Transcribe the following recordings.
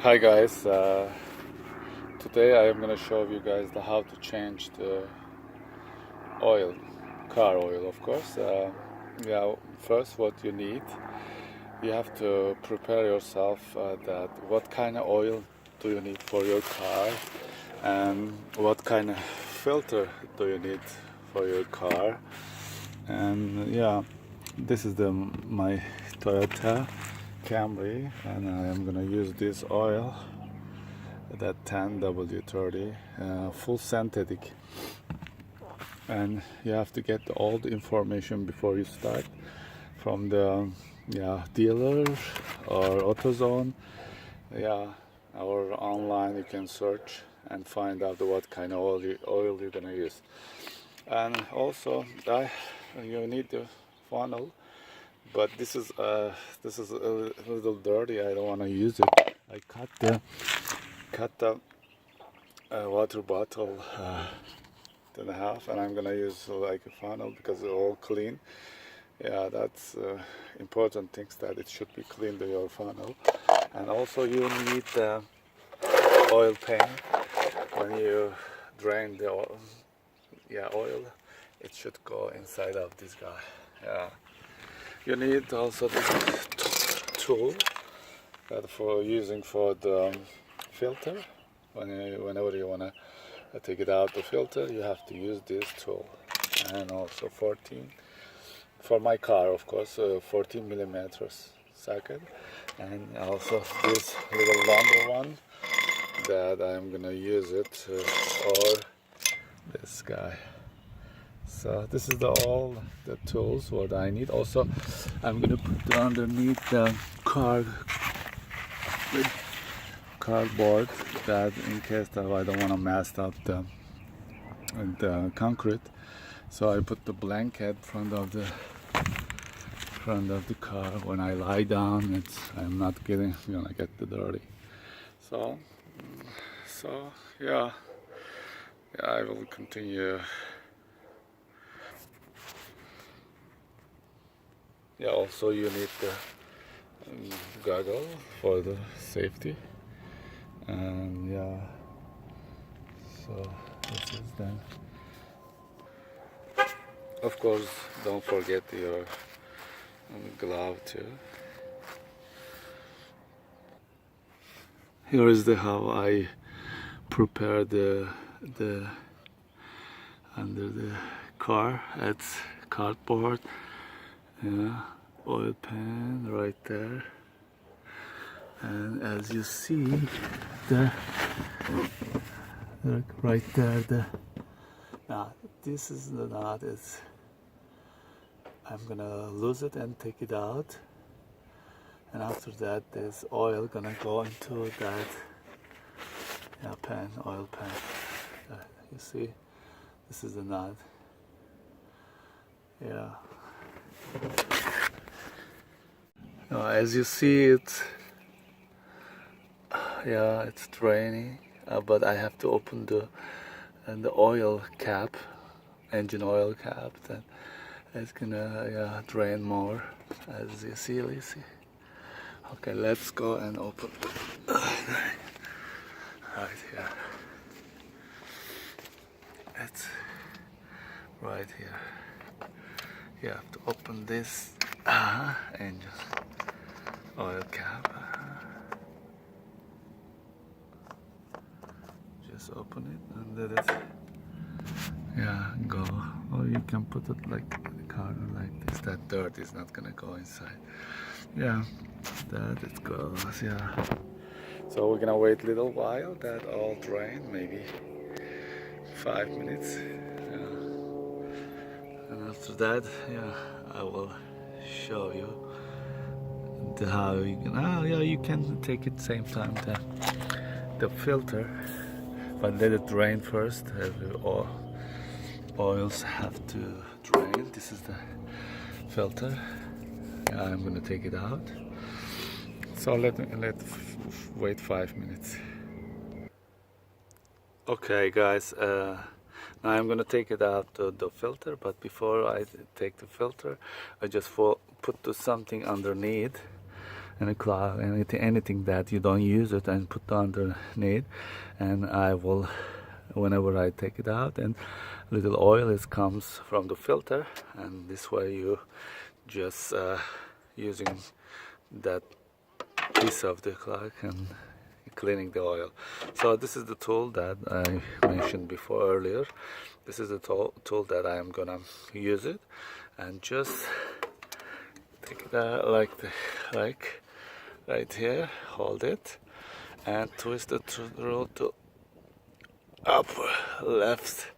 Hi guys, today I am going to show you guys how to change the oil, car oil of course. Yeah, first what you need, you have to prepare yourself that what kind of oil do you need for your car and what kind of filter do you need for your car. And yeah, this is my Toyota Camry and I am going to use this oil, that 10W30 full synthetic, and you have to get all the information before you start from the dealer or AutoZone, or online. You can search and find out what kind of oil you're gonna use. And also you need the funnel, but this is a little dirty. I don't want to use it. I cut the water bottle and a half, and I'm gonna use like a funnel because it's all clean. Yeah, that's important things, that it should be clean, your funnel. And also you need the oil pan. When you drain the oil, it should go inside of this guy. Yeah, you need also this tool that for using for the filter. Whenever you wanna take it out the filter, you have to use this tool. And also 14 for my car, of course, 14 millimeters socket, and also this little longer one that I'm gonna use it for this guy. So this is all the tools what I need. Also, I'm gonna put underneath the cardboard, that in case that I don't want to mess up the concrete. So I put the blanket front of the car. When I lie down, I'm not gonna get the dirty. So yeah, I will continue. Yeah, also you need the goggle for the safety. And yeah, so this is done. Of course, don't forget your glove too. Here is how I prepare the under the car. It's cardboard. Yeah, oil pan right there. And as you see, look right there. Now this is the knot. I'm gonna lose it and take it out, and after that this oil gonna go into that oil pan. You see, this is the knot. Yeah. As you see, it's draining, but I have to open the oil cap, engine oil cap. Then it's gonna drain more, as you see. Let's see. Okay, let's go and open right here. It's right here. You have to open this engine oil cap. Just open it and let it go. Or you can put it like the car like this. That dirt is not gonna go inside. Yeah, that it goes. Yeah. So we're gonna wait a little while that all drain, maybe 5 minutes. And after that, I will show you how you can. You can take it same time the filter, but let it drain first. Oils have to drain. This is the filter. I'm gonna take it out. So let wait 5 minutes. Okay, guys. Now I'm gonna take it out the filter, but before I take the filter, I just put something underneath any cloth, anything that you don't use it, and put underneath. And I will, whenever I take it out, and little oil comes from the filter, and this way you just using that piece of the cloth and cleaning the oil. So this is the tool that I mentioned before earlier. This is the tool that I am gonna use it, and just take it out like right here, hold it and twist it through to upper left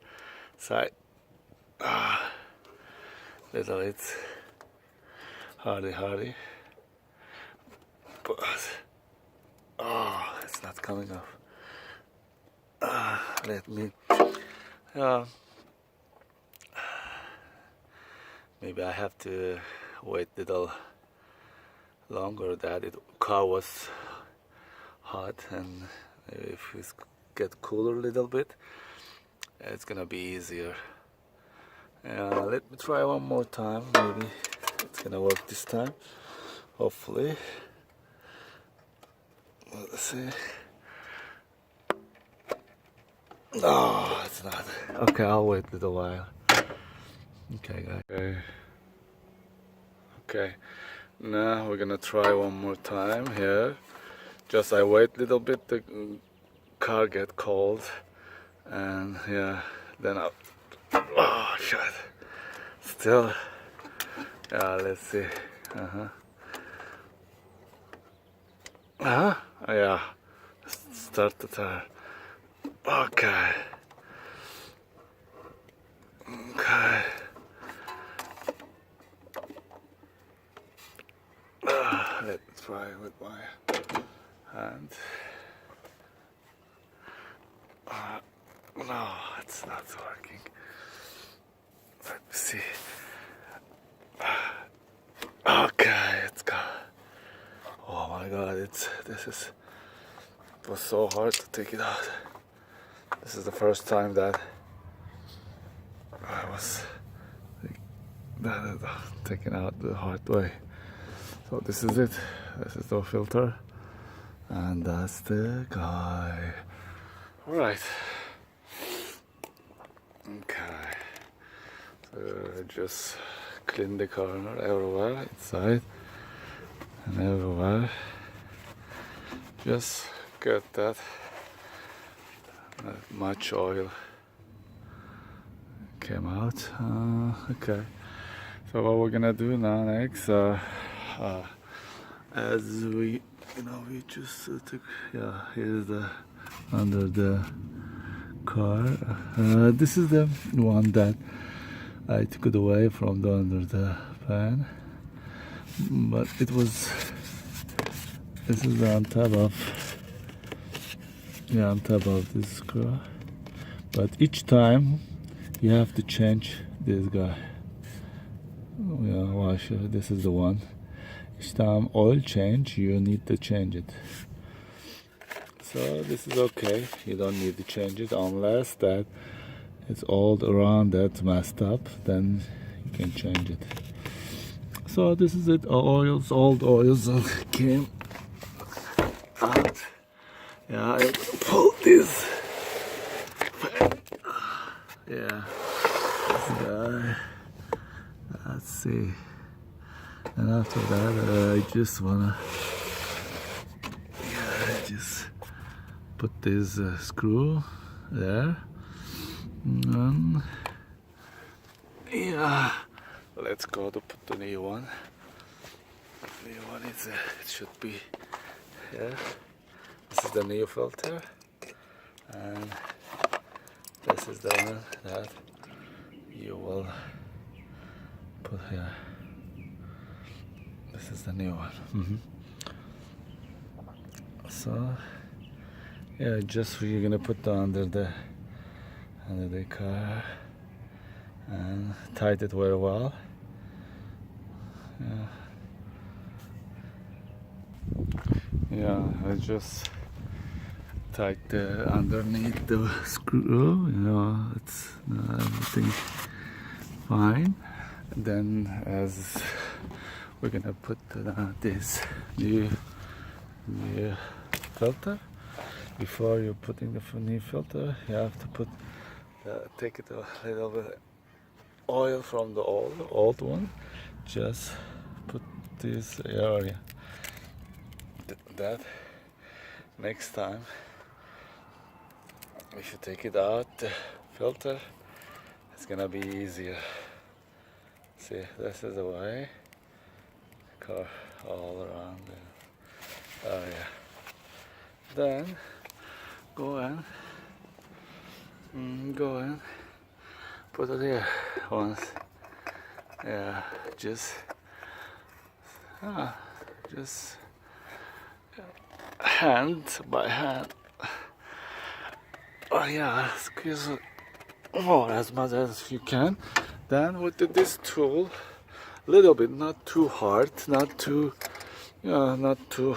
side. Little it's hardy, but it's not coming off. Let me maybe I have to wait a little longer that car was hot, and if it get cooler a little bit, it's gonna be easier. Let me try one more time. Maybe it's gonna work this time, hopefully. Let's see. Oh, it's not. Okay, I'll wait a little while. Okay, guys. Okay. Now we're gonna try one more time here. Just I wait a little bit, the car get cold, and yeah, then I'll, oh shit, still, yeah, let's see, yeah, start to turn, okay, let's try with my hand. No, it's not working. Let me see. Okay, it's gone. Oh my god, it was so hard to take it out. This is the first time that I was taken out the hard way. So this is it. This is the filter, and that's the guy. All right. Okay. So just clean the corner everywhere, inside and everywhere. Just get that much oil came out. Okay. So what we're gonna do now next, as we just took, here's the under the car. This is the one that I took it away from the under the pan, but this is on top of this screw. But each time you have to change this guy. Washer. This is the one. Each time oil change, you need to change it. So this is okay. You don't need to change it unless that it's all around that's messed up. Then you can change it. So this is it. Old oils came out. Yeah, I pull this. Yeah. Let's see. And after that, I just wanna just put this screw there. And yeah, let's go to put the new one. The new one is it should be here. This is the new filter, and this is the one that you will put here. This is the new one. So yeah, just you're gonna put under the car and tight it very well. Yeah, I just tight the underneath the screw. It's everything fine. Then as we're gonna put this new filter. Before you're putting the new filter, you have to put take it a little bit oil from the old one. Just put this area. That next time, if you take it out, the filter, it's gonna be easier. See, this is the way. Car all around the area. Then go and put it here once. Yeah, just hand by hand. Oh yeah, squeeze it as much as you can. Then with this tool, little bit, not too hard, not too too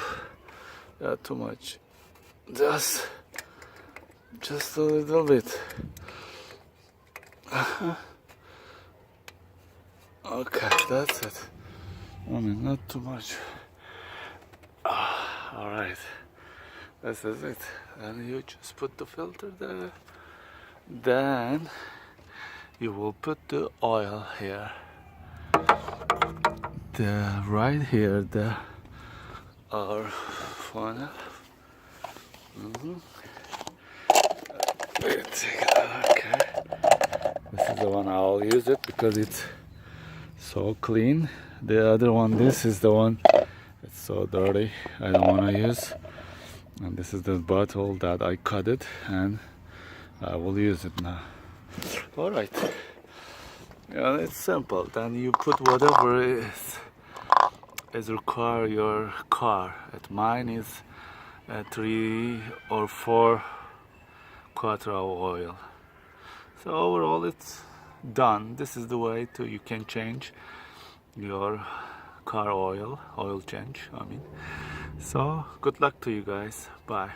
much. Just a little bit. Okay, that's it. I mean, not too much. All right, this is it. And you just put the filter there. Then you will put the oil here. Right here, our funnel. Okay, this is the one I'll use it because it's so clean. The other one, this is the one, it's so dirty, I don't want to use. And this is the bottle that I cut it, and I will use it now. All right. Yeah, it's simple. Then you put whatever is require your car. At mine is 3 or 4 quarter of oil. So overall, it's done. This is the way you can change your car oil change. I mean, so good luck to you guys. Bye.